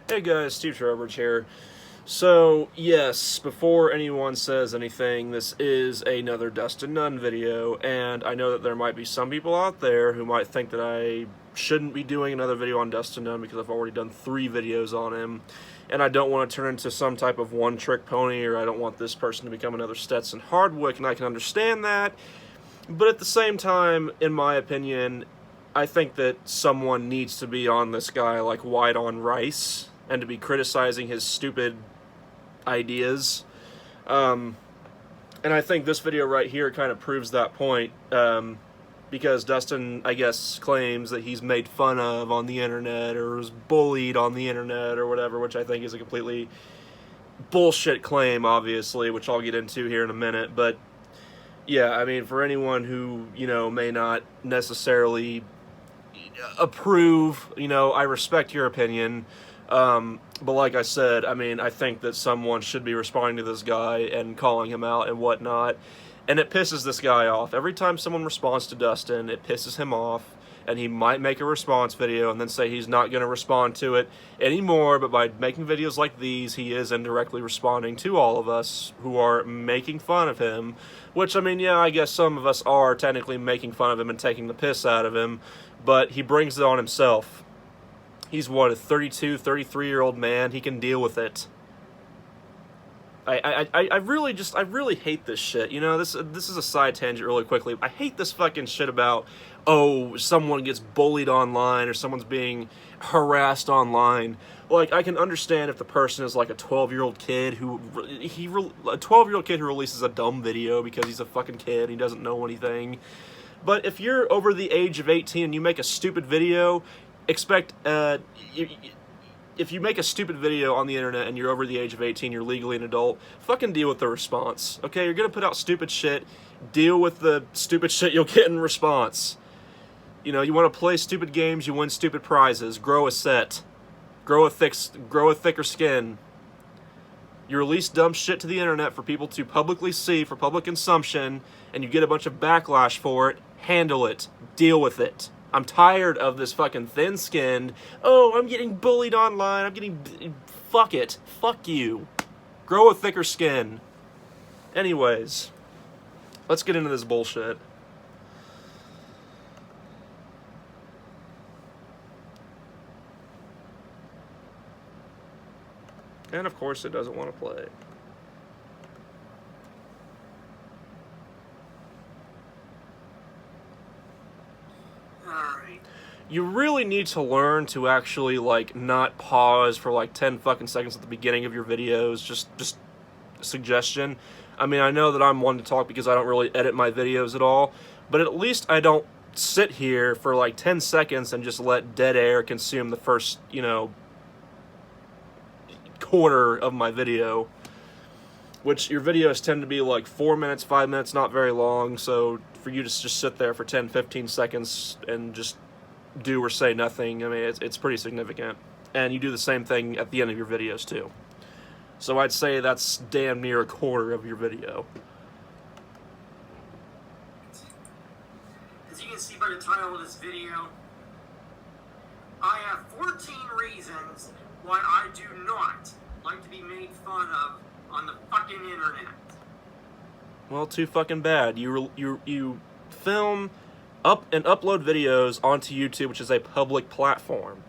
Hey guys, Steve Trowbridge here. So, yes, before anyone says anything, this is another Dustin Nunn video, and I know that there might be some people out there who might think that I shouldn't be doing another video on Dustin Nunn because I've already done 3 videos on him, and I don't want to turn into some type of one-trick pony, or I don't want this person to become another Stetson Hardwick, and I can understand that, but at the same time, in my opinion, I think that someone needs to be on this guy like white on rice, and to be criticizing his stupid ideas. And I think this video right here kind of proves that point, because Dustin, I guess, claims that he's made fun of on the internet, or was bullied on the internet, or whatever, which I think is a completely bullshit claim, obviously, which I'll get into here in a minute. But yeah, I mean, for anyone who, may not necessarily approve, I respect your opinion. But like I said, I mean, I think that someone should be responding to this guy and calling him out and whatnot. And it pisses this guy off. Every time someone responds to Dustin, it pisses him off. And he might make a response video and then say he's not going to respond to it anymore. But by making videos like these, he is indirectly responding to all of us who are making fun of him. Which, I mean, yeah, I guess some of us are technically making fun of him and taking the piss out of him. But he brings it on himself. He's, what, a 32, 33-year-old man? He can deal with it. I really hate this shit. This is a side tangent really quickly. I hate this fucking shit about, oh, someone gets bullied online or someone's being harassed online. Like, I can understand if the person is like a 12-year-old kid who releases a dumb video because he's a fucking kid and he doesn't know anything. But if you're over the age of 18 and you make a stupid video, if you make a stupid video on the internet and you're over the age of 18, you're legally an adult, fucking deal with the response. Okay, you're gonna put out stupid shit, deal with the stupid shit you'll get in response. You want to play stupid games, you win stupid prizes, grow a set, grow a thicker skin. You release dumb shit to the internet for people to publicly see, for public consumption, and you get a bunch of backlash for it. Handle it. Deal with it. I'm tired of this fucking thin-skinned, oh, I'm getting bullied online, fuck it. Fuck you. Grow a thicker skin. Anyways, let's get into this bullshit. And of course it doesn't want to play. You really need to learn to actually, not pause for, 10 fucking seconds at the beginning of your videos. Just suggestion. I mean, I know that I'm one to talk because I don't really edit my videos at all, but at least I don't sit here for, 10 seconds and just let dead air consume the first, quarter of my video. Which your videos tend to be 4 minutes, 5 minutes, not very long, so for you to just sit there for 10, 15 seconds and just do or say nothing, I mean, it's pretty significant. And you do the same thing at the end of your videos, too. So I'd say that's damn near a quarter of your video. As you can see by the title of this video, I have 14 reasons why I do not like to be made fun of on the fucking internet. Well, too fucking bad. You film and upload videos onto YouTube, which is a public platform.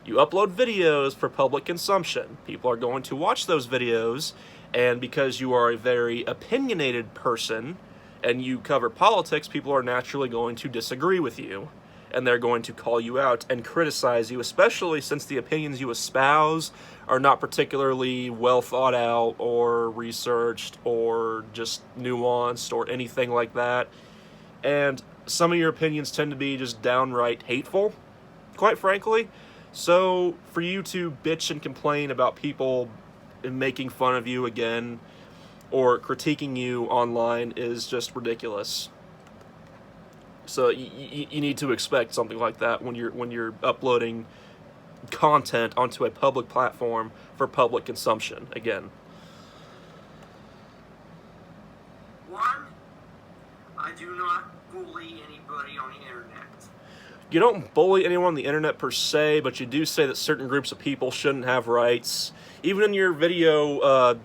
You upload videos for public consumption. People are going to watch those videos, and because you are a very opinionated person and you cover politics, people are naturally going to disagree with you. And they're going to call you out and criticize you, especially since the opinions you espouse are not particularly well thought out or researched or just nuanced or anything like that. And some of your opinions tend to be just downright hateful, quite frankly. So for you to bitch and complain about people making fun of you again or critiquing you online is just ridiculous. So you need to expect something like that when you're uploading content onto a public platform for public consumption. Again. One, I do not bully anybody on the internet. You don't bully anyone on the internet per se, but you do say that certain groups of people shouldn't have rights. Even in your video,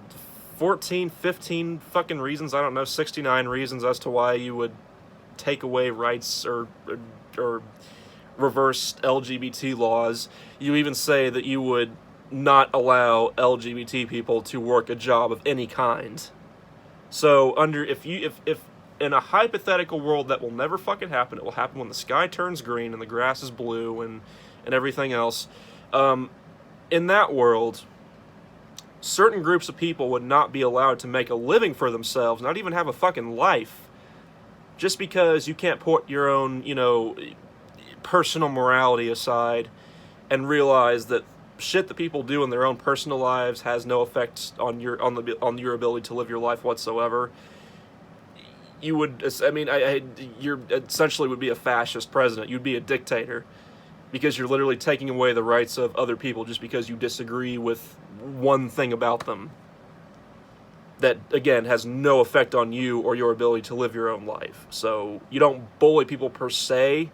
14, 15 fucking reasons, I don't know, 69 reasons as to why you would take away rights or reverse LGBT laws. You even say that you would not allow LGBT people to work a job of any kind. So if in a hypothetical world that will never fucking happen, it will happen when the sky turns green and the grass is blue and everything else. In that world, certain groups of people would not be allowed to make a living for themselves, not even have a fucking life, just because you can't put your own, personal morality aside and realize that shit that people do in their own personal lives has no effect on your ability to live your life whatsoever. You would, you're essentially would be a fascist president. You'd be a dictator, because you're literally taking away the rights of other people just because you disagree with one thing about them that, again, has no effect on you or your ability to live your own life. So you don't bully people per se,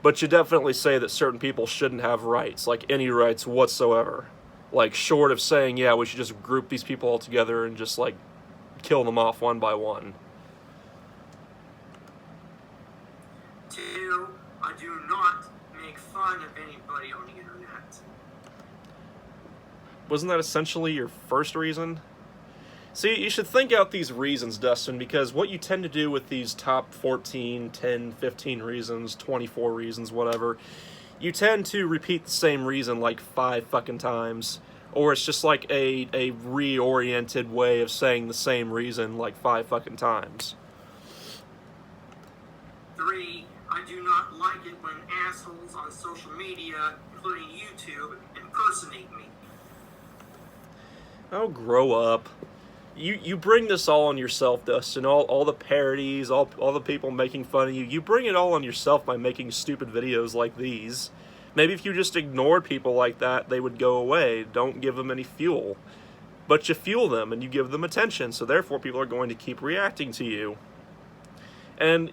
but you definitely say that certain people shouldn't have rights, like any rights whatsoever. Like, short of saying, yeah, we should just group these people all together and just, like, kill them off one by one. 2, I do not make fun of anybody on the internet. Wasn't that essentially your first reason? See, you should think out these reasons, Dustin, because what you tend to do with these top 14, 10, 15 reasons, 24 reasons, whatever, you tend to repeat the same reason like 5 fucking times, or it's just like a reoriented way of saying the same reason like 5 fucking times. 3, I do not like it when assholes on social media, including YouTube, impersonate me. Oh, grow up. You bring this all on yourself, Dustin. All the parodies, all the people making fun of you. You bring it all on yourself by making stupid videos like these. Maybe if you just ignored people like that, they would go away. Don't give them any fuel. But you fuel them and you give them attention, so therefore people are going to keep reacting to you. And,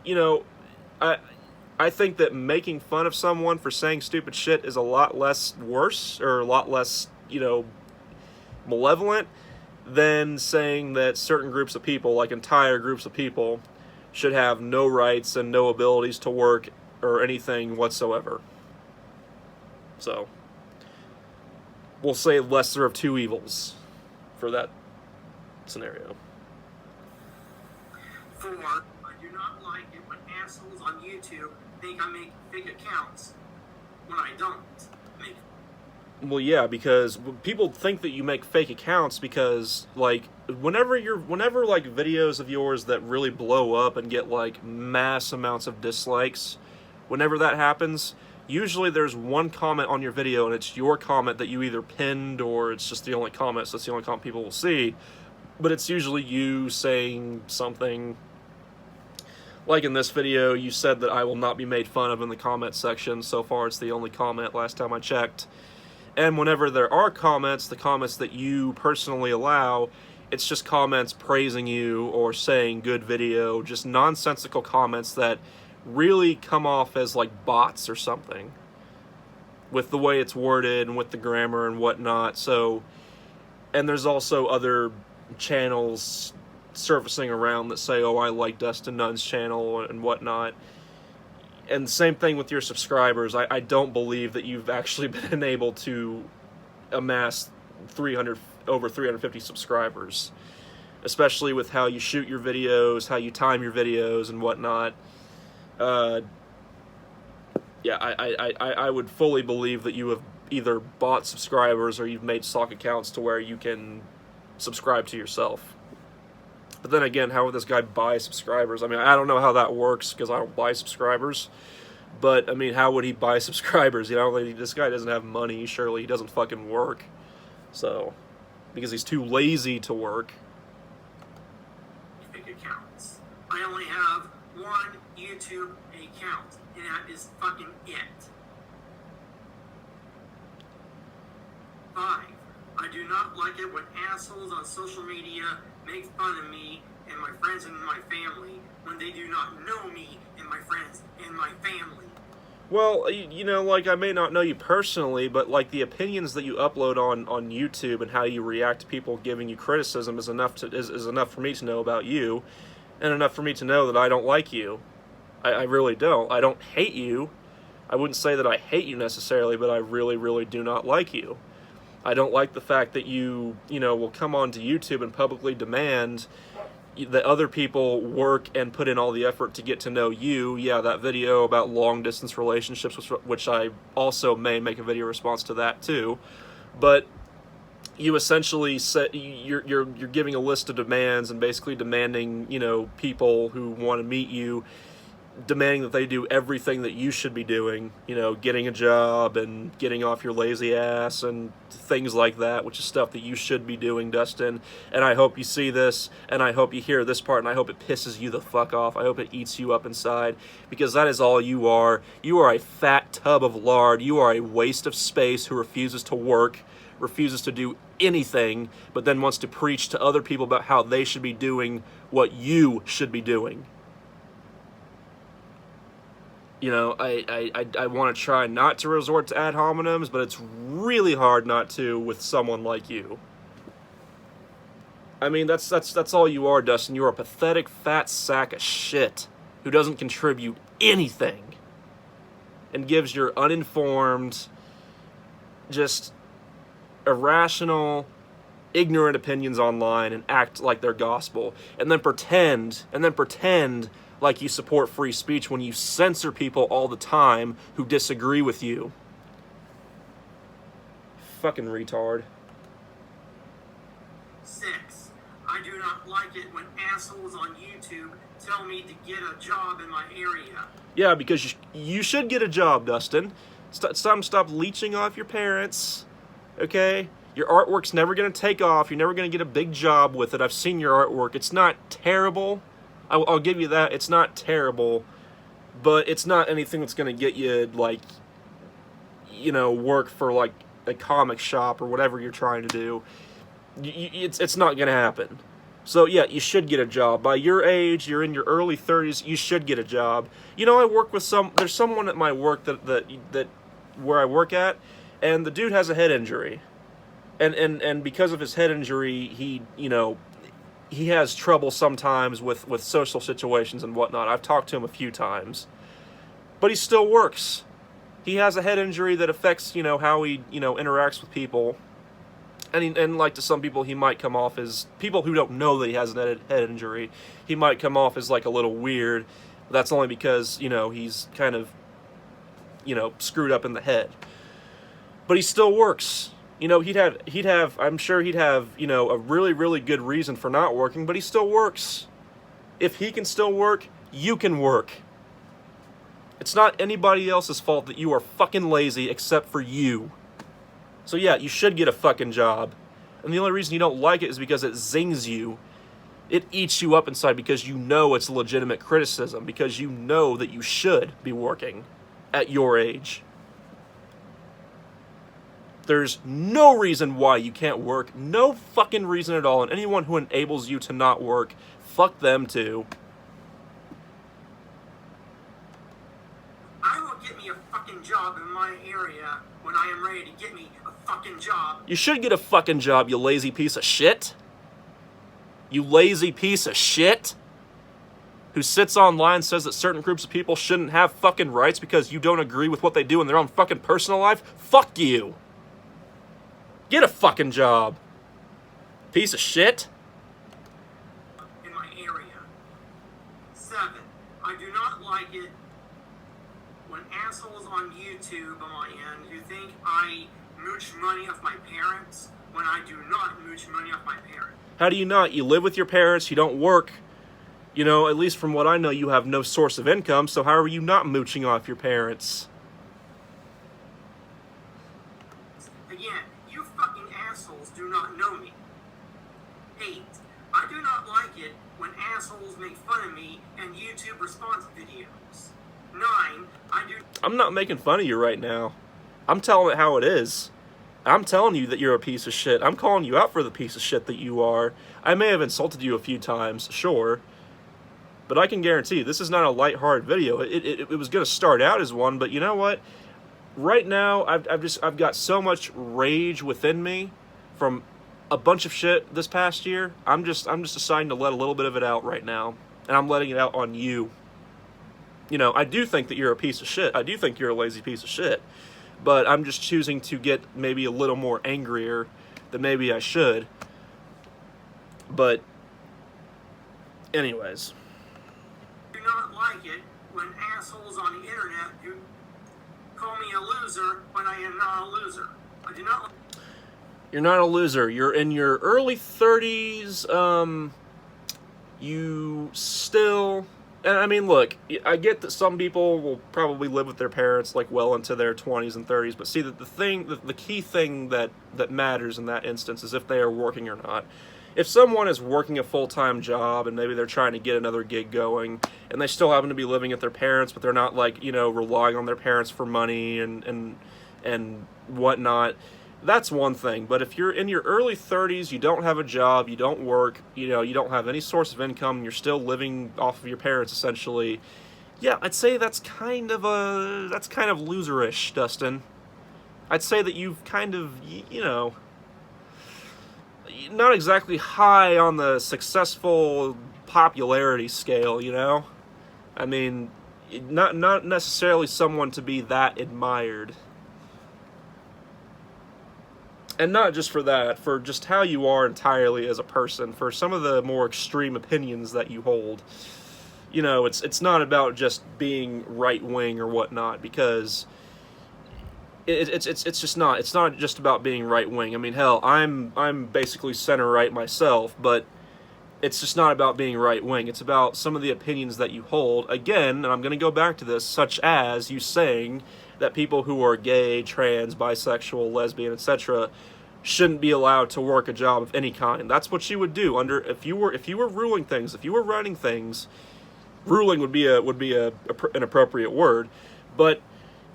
I think that making fun of someone for saying stupid shit is a lot less worse, or a lot less, malevolent, than saying that certain groups of people, like entire groups of people, should have no rights and no abilities to work or anything whatsoever. So, we'll say lesser of two evils for that scenario. 4, I do not like it when assholes on YouTube think I make fake accounts when I don't make. Well, yeah, because people think that you make fake accounts because, like, whenever like videos of yours that really blow up and get like mass amounts of dislikes, whenever that happens, usually there's one comment on your video and it's your comment that you either pinned or it's just the only comment, so it's the only comment people will see. But it's usually you saying something. Like in this video, you said that I will not be made fun of in the comment section. So far, it's the only comment last time I checked. And whenever there are comments, the comments that you personally allow, it's just comments praising you or saying good video, just nonsensical comments that really come off as like bots or something, with the way it's worded and with the grammar and whatnot. So, and there's also other channels surfacing around that say, oh, I like Dustin Nunn's channel and whatnot. And same thing with your subscribers. I don't believe that you've actually been able to amass over 350 subscribers, especially with how you shoot your videos, how you time your videos and whatnot. Yeah, I would fully believe that you have either bought subscribers or you've made stock accounts to where you can subscribe to yourself. But then again, how would this guy buy subscribers? I mean, I don't know how that works because I don't buy subscribers. But, I mean, how would he buy subscribers? This guy doesn't have money. Surely he doesn't fucking work. So, because he's too lazy to work. Fake accounts. I only have one YouTube account, and that is fucking it. 5, I do not like it when assholes on social media make fun of me and my friends and my family when they do not know me and my friends and my family. Well, you know, like, I may not know you personally, but, like, the opinions that you upload on YouTube and how you react to people giving you criticism is enough for me to know about you, and enough for me to know that I don't like you. I really don't. I don't hate you. I wouldn't say that I hate you necessarily, but I really, really do not like you. I don't like the fact that you know, will come onto YouTube and publicly demand that other people work and put in all the effort to get to know you. Yeah, that video about long distance relationships, which I also may make a video response to that too. But you essentially you're giving a list of demands and basically demanding, you know, people who want to meet you, demanding that they do everything that you should be doing, you know, getting a job and getting off your lazy ass and things like that, which is stuff that you should be doing, Dustin. And I hope you see this, and I hope you hear this part, and I hope it pisses you the fuck off. I hope it eats you up inside, because that is all you are. You are a fat tub of lard. You are a waste of space who refuses to work, refuses to do anything, but then wants to preach to other people about how they should be doing what you should be doing. You know, I want to try not to resort to ad hominems, but it's really hard not to with someone like you. I mean, that's all you are, Dustin. You're a pathetic fat sack of shit who doesn't contribute anything and gives your uninformed, just irrational, ignorant opinions online and act like they're gospel, and then pretend like you support free speech when you censor people all the time who disagree with you. Fucking retard. 6. I do not like it when assholes on YouTube tell me to get a job in my area. Yeah, because you should get a job, Dustin. It's time to stop leeching off your parents, okay? Your artwork's never going to take off. You're never going to get a big job with it. I've seen your artwork. It's not terrible. I'll give you that. It's not terrible, but it's not anything that's going to get you, like, you know, work for, like, a comic shop or whatever you're trying to do. It's not going to happen. So, yeah, you should get a job. By your age, you're in your early 30s, you should get a job. You know, I work with there's someone at my work that where I work at, and the dude has a head injury. And because of his head injury, he, you know, he has trouble sometimes with social situations and whatnot. I've talked to him a few times. But he still works. He has a head injury that affects, you know, how he, you know, interacts with people. And like, to some people, he might come off as, people who don't know that he has a head injury, he might come off as, like, a little weird. That's only because, you know, he's kind of, you know, screwed up in the head. But he still works. You know, I'm sure he'd have, you know, a really, really good reason for not working, but he still works. If he can still work, you can work. It's not anybody else's fault that you are fucking lazy except for you. So yeah, you should get a fucking job. And the only reason you don't like it is because it zings you. It eats you up inside because you know it's legitimate criticism, because you know that you should be working at your age. There's no reason why you can't work. No fucking reason at all. And anyone who enables you to not work, fuck them too. I will get me a fucking job in my area when I am ready to get me a fucking job. You should get a fucking job, you lazy piece of shit. You lazy piece of shit. Who sits online and says that certain groups of people shouldn't have fucking rights because you don't agree with what they do in their own fucking personal life. Fuck you. Get a fucking job. Piece of shit. In my area. 7. I do not like it when assholes on YouTube on my end who think I mooch money off my parents when I do not mooch money off my parents. How do you not? You live with your parents, you don't work. You know, at least from what I know, you have no source of income, so how are you not mooching off your parents? Again, you fucking assholes do not know me. 8. I do not like it when assholes make fun of me in YouTube response videos. 9. I'm not making fun of you right now. I'm telling it how it is. I'm telling you that you're a piece of shit. I'm calling you out for the piece of shit that you are. I may have insulted you a few times, sure. But I can guarantee you, this is not a lighthearted video. It was going to start out as one, but you know what? Right now, I've got so much rage within me from a bunch of shit this past year. I'm just deciding to let a little bit of it out right now, and I'm letting it out on you. You know, I do think that you're a piece of shit. I do think you're a lazy piece of shit. But I'm just choosing to get maybe a little more angrier than maybe I should. But anyways, I do not like it when assholes on the internet who call me a loser when I am not a loser. I do not. You're not a loser. You're in your early 30s. You still... And I mean, look, I get that some people will probably live with their parents like well into their 20s and 30s, but see that the key thing that matters in that instance is if they are working or not. If someone is working a full-time job and maybe they're trying to get another gig going and they still happen to be living at their parents, but they're not like, you know, relying on their parents for money and whatnot, that's one thing. But if you're in your early 30s, you don't have a job, you don't work, you know, you don't have any source of income, you're still living off of your parents essentially, yeah, I'd say that's kind of loserish, Dustin. I'd say that you've kind of, you know, not exactly high on the successful popularity scale, you know? I mean, not necessarily someone to be that admired. And not just for that, for just how you are entirely as a person, for some of the more extreme opinions that you hold. You know, it's not about just being right-wing or whatnot, because it's just not. It's not just about being right-wing. I mean, hell, I'm basically center-right myself, but it's just not about being right-wing. It's about some of the opinions that you hold. Again, and I'm going to go back to this, such as you saying that people who are gay, trans, bisexual, lesbian, etc. shouldn't be allowed to work a job of any kind. That's what you would do under if you were ruling things, if you were running things. Ruling would be an appropriate word, but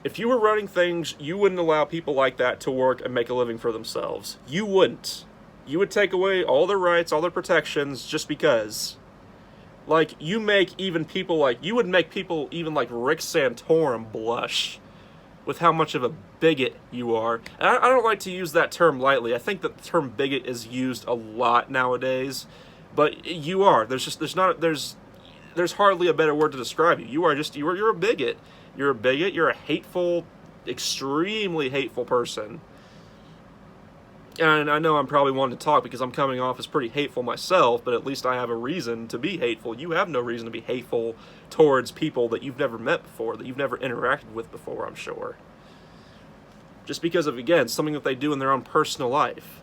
if you were running things, you wouldn't allow people like that to work and make a living for themselves. You wouldn't. You would take away all their rights, all their protections, just because. Like, you would make people even like Rick Santorum blush with how much of a bigot you are. And I don't like to use that term lightly. I think that the term bigot is used a lot nowadays, but you are. There's hardly a better word to describe you. You're a bigot. You're a bigot. You're a hateful, extremely hateful person. And I know I'm probably wanting to talk because I'm coming off as pretty hateful myself, but at least I have a reason to be hateful. You have no reason to be hateful towards people that you've never met before, that you've never interacted with before, I'm sure. Just because of, again, something that they do in their own personal life.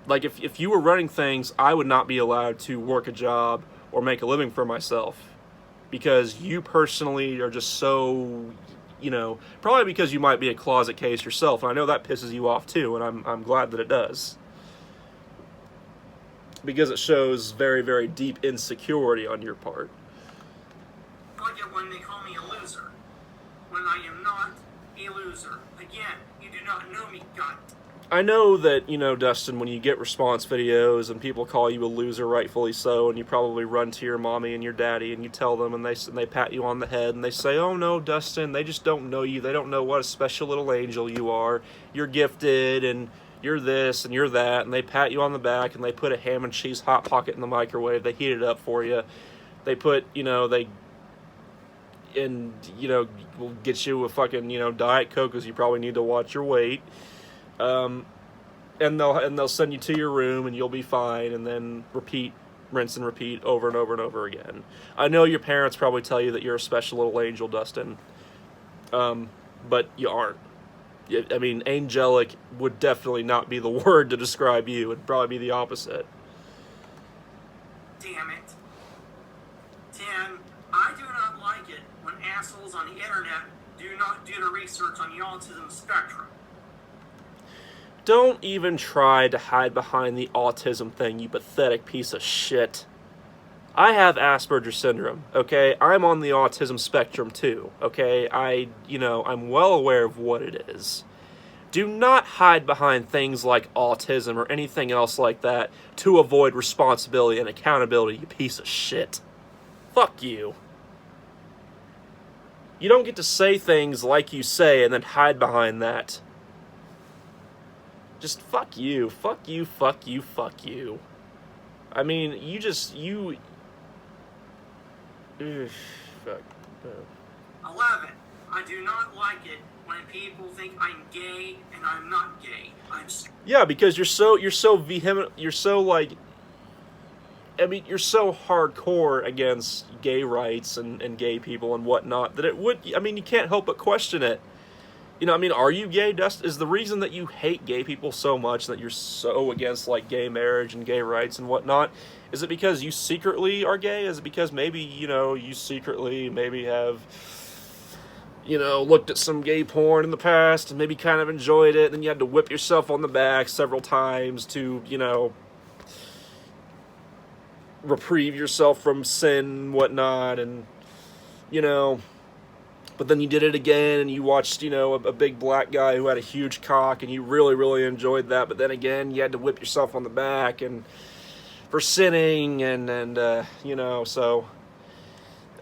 Like, if you were running things, I would not be allowed to work a job or make a living for myself. Because you personally are just so... You know, probably because you might be a closet case yourself, and I know that pisses you off too, and I'm glad that it does. Because it shows very, very deep insecurity on your part. I like it when they call me a loser, when I am not a loser. Again, you do not know me, God. I know that, you know, Dustin, when you get response videos and people call you a loser, rightfully so, and you probably run to your mommy and your daddy and you tell them, and they pat you on the head and they say, oh no, Dustin, they just don't know you. They don't know what a special little angel you are. You're gifted and you're this and you're that, and they pat you on the back and they put a ham and cheese Hot Pocket in the microwave. They heat it up for you. They put, you know, will get you a fucking, you know, Diet Coke because you probably need to watch your weight. And they'll send you to your room and you'll be fine, and then rinse and repeat over and over and over again. I know your parents probably tell you that you're a special little angel, Dustin, but you aren't. I mean, angelic would definitely not be the word to describe you. It'd probably be the opposite. Damn it. Tim, I do not like it when assholes on the internet do not do the research on the autism spectrum. Don't even try to hide behind the autism thing, you pathetic piece of shit. I have Asperger's syndrome, okay? I'm on the autism spectrum too, okay? I'm well aware of what it is. Do not hide behind things like autism or anything else like that to avoid responsibility and accountability, you piece of shit. Fuck you. You don't get to say things like you say and then hide behind that. Just fuck you. Fuck you, fuck you, fuck you. I mean, fuck. 11. I do not like it when people think I'm gay and I'm not gay. Yeah, because you're so vehement, you're so like, I mean, you're so hardcore against gay rights and gay people and whatnot that it would, I mean, you can't help but question it. You know, I mean, are you gay, Dust? Is the reason that you hate gay people so much, that you're so against, like, gay marriage and gay rights and whatnot, is it because you secretly are gay? Is it because maybe, you know, you secretly maybe have, you know, looked at some gay porn in the past and maybe kind of enjoyed it, and then you had to whip yourself on the back several times to, you know, reprieve yourself from sin and whatnot, and, you know, but then you did it again and you watched, you know, a big black guy who had a huge cock and you really, really enjoyed that, but then again you had to whip yourself on the back and for sinning and you know, so,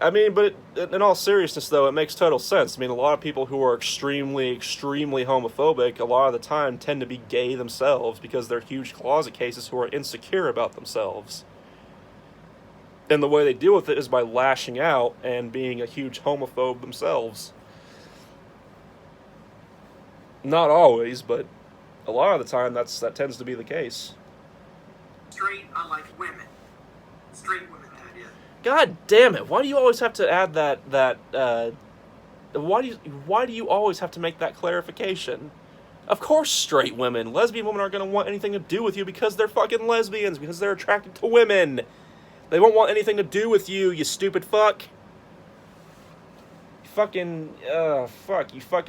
I mean, but in all seriousness, though, it makes total sense. I mean, a lot of people who are extremely, extremely homophobic, a lot of the time tend to be gay themselves because they're huge closet cases who are insecure about themselves. And the way they deal with it is by lashing out and being a huge homophobe themselves. Not always, but a lot of the time that tends to be the case. Straight, I like women. Straight women, that is. God damn it! Why do you always have to add why do you always have to make that clarification? Of course, straight women, lesbian women aren't going to want anything to do with you because they're fucking lesbians, because they're attracted to women. They won't want anything to do with you, you stupid fuck. You fucking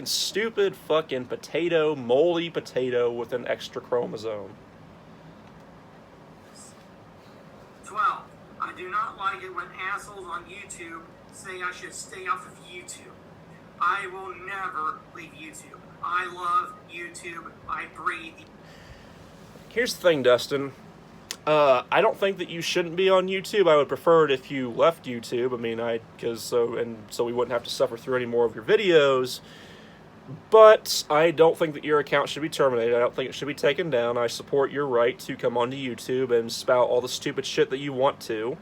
stupid fucking potato, moldy potato with an extra chromosome. 12. I do not like it when assholes on YouTube say I should stay off of YouTube. I will never leave YouTube. I love YouTube. I breathe. Here's the thing, Dustin. I don't think that you shouldn't be on YouTube. I would prefer it if you left YouTube. I mean, so we wouldn't have to suffer through any more of your videos. But I don't think that your account should be terminated. I don't think it should be taken down. I support your right to come onto YouTube and spout all the stupid shit that you want to.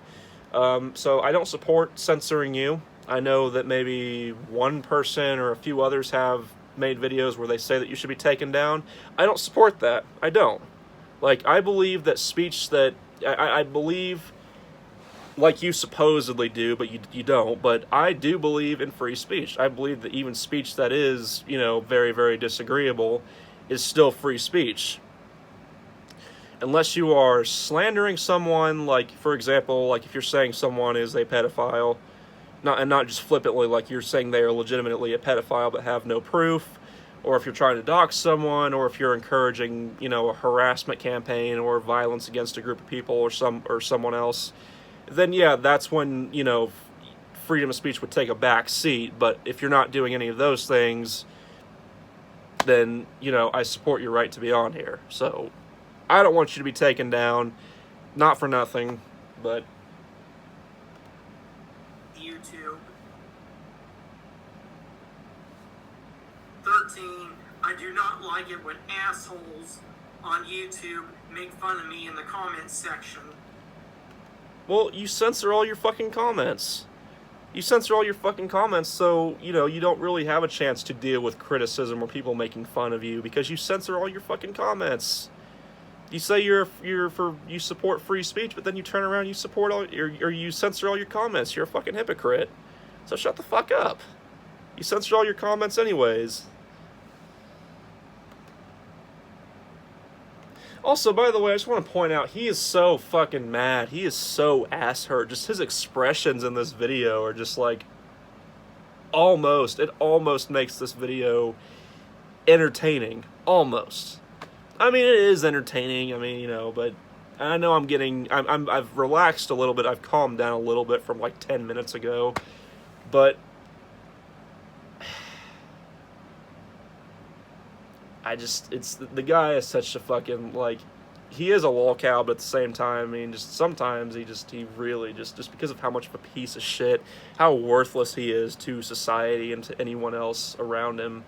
So I don't support censoring you. I know that maybe one person or a few others have made videos where they say that you should be taken down. I don't support that. I don't. Like, I believe that speech that... I believe, like you supposedly do, but you don't, but I do believe in free speech. I believe that even speech that is, you know, very, very disagreeable is still free speech. Unless you are slandering someone, like, for example, like if you're saying someone is a pedophile, not just flippantly, like you're saying they are legitimately a pedophile but have no proof, or if you're trying to dox someone, or if you're encouraging, you know, a harassment campaign or violence against a group of people or someone else, then yeah, that's when, you know, freedom of speech would take a back seat. But if you're not doing any of those things, then, you know, I support your right to be on here. So I don't want you to be taken down, not for nothing, but YouTube. 13. I do not like it when assholes on YouTube make fun of me in the comments section. well, you censor all your fucking comments. You censor all your fucking comments, so, you know, you don't really have a chance to deal with criticism or people making fun of you because you censor all your fucking comments. You say you support free speech, but then you turn around and you support or you censor all your comments. You're a fucking hypocrite. So shut the fuck up. You censor all your comments anyways. Also, by the way, I just want to point out, he is so fucking mad. He is so ass hurt. Just his expressions in this video are just like, it almost makes this video entertaining. Almost. I mean, it is entertaining. I mean, you know, but I know I've relaxed a little bit. I've calmed down a little bit from like 10 minutes ago. But it's the guy is such a fucking like, he is a lolcow, but at the same time, I mean, just sometimes he really just because of how much of a piece of shit, how worthless he is to society and to anyone else around him.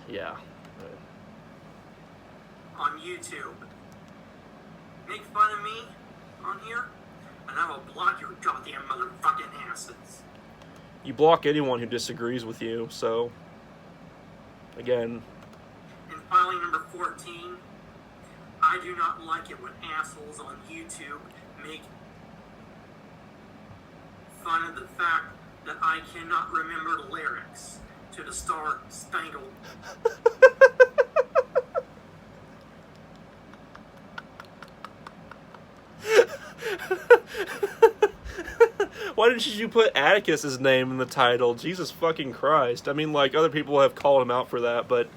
Yeah. On YouTube, make fun of me on here, and I will block your goddamn motherfucking asses. You block anyone who disagrees with you, so again. And finally, number 14. I do not like it when assholes on YouTube make fun of the fact that I cannot remember the lyrics to the Star Spangled. Why didn't you put Atticus's name in the title? Jesus fucking Christ. I mean, like, other people have called him out for that, but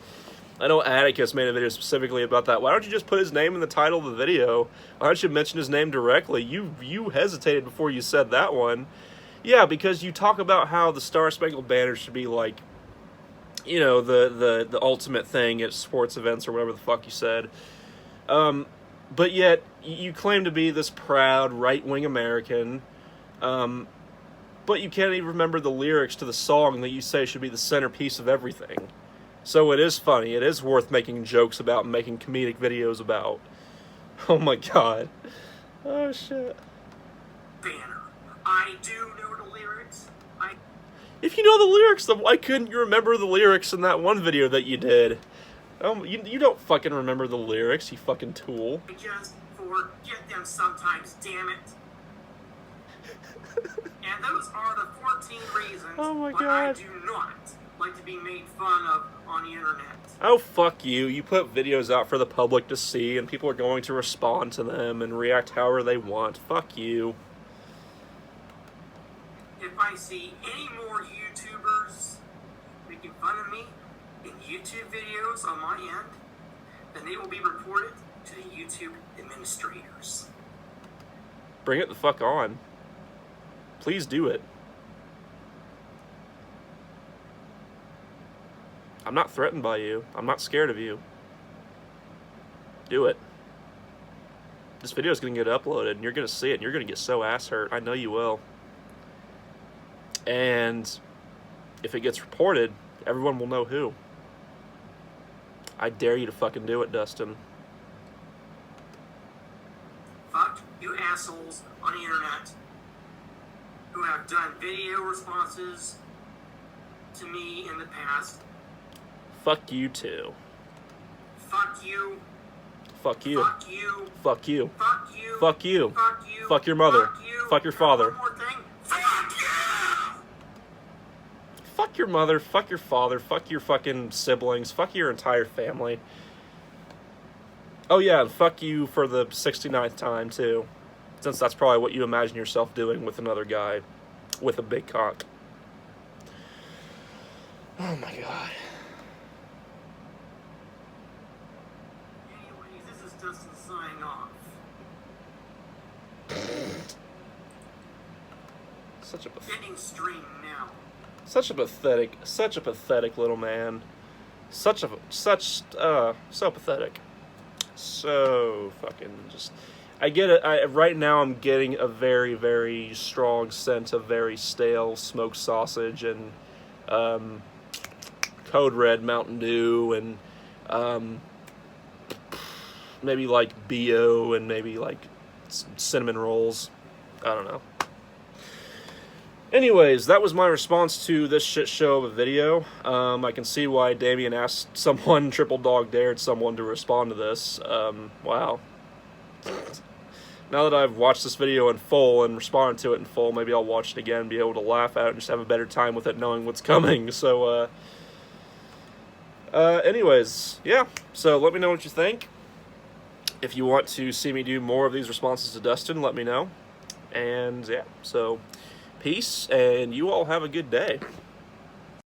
I know Atticus made a video specifically about that. Why don't you just put his name in the title of the video? Why don't you mention his name directly? You hesitated before you said that one. Yeah, because you talk about how the Star Spangled Banner should be like, you know, the ultimate thing at sports events or whatever the fuck you said. But yet, you claim to be this proud right-wing American, but you can't even remember the lyrics to the song that you say should be the centerpiece of everything. So it is funny. It is worth making jokes about and making comedic videos about. Oh my god. Oh shit. Banner. I do know the lyrics. If you know the lyrics, then why couldn't you remember the lyrics in that one video that you did? You don't fucking remember the lyrics, you fucking tool. I just forget them sometimes, damn it. And those are the 14 reasons why I do not like to be made fun of on the internet. Oh, fuck you. You put videos out for the public to see, and people are going to respond to them and react however they want. Fuck you. If I see any more YouTubers making fun of me in YouTube videos on my end, then they will be reported to the YouTube administrators. Bring it the fuck on. Please do it. I'm not threatened by you. I'm not scared of you. Do it. This video is going to get uploaded, and you're going to see it, and you're going to get so ass hurt. I know you will. And if it gets reported, everyone will know who. I dare you to fucking do it, Dustin. Fuck you assholes on the internet who have done video responses to me in the past. Fuck you too. Fuck you. Fuck you. Fuck you. Fuck you. Fuck you. Fuck you. Fuck you. Fuck your mother. Fuck you. Fuck your father. One more thing. Fuck you. Fuck your mother. Fuck your father. Fuck your fucking siblings. Fuck your entire family. Oh yeah, and fuck you for the 69th time too. Since that's probably what you imagine yourself doing with another guy with a big cock. Oh my god. Anyways, this is Dustin signing off. Such a Ending stream now. such a pathetic little man. So pathetic. So fucking just. I get it. Right now I'm getting a very, very strong scent of very stale smoked sausage and Code Red Mountain Dew and maybe like BO and maybe like cinnamon rolls. I don't know. Anyways, that was my response to this shit show of a video. I can see why Damien asked someone, triple dog dared someone to respond to this. Wow. Now that I've watched this video in full and responded to it in full, maybe I'll watch it again, be able to laugh at it, and just have a better time with it knowing what's coming. So, anyways, yeah. So let me know what you think. If you want to see me do more of these responses to Dustin, let me know. And, yeah, so peace, and you all have a good day.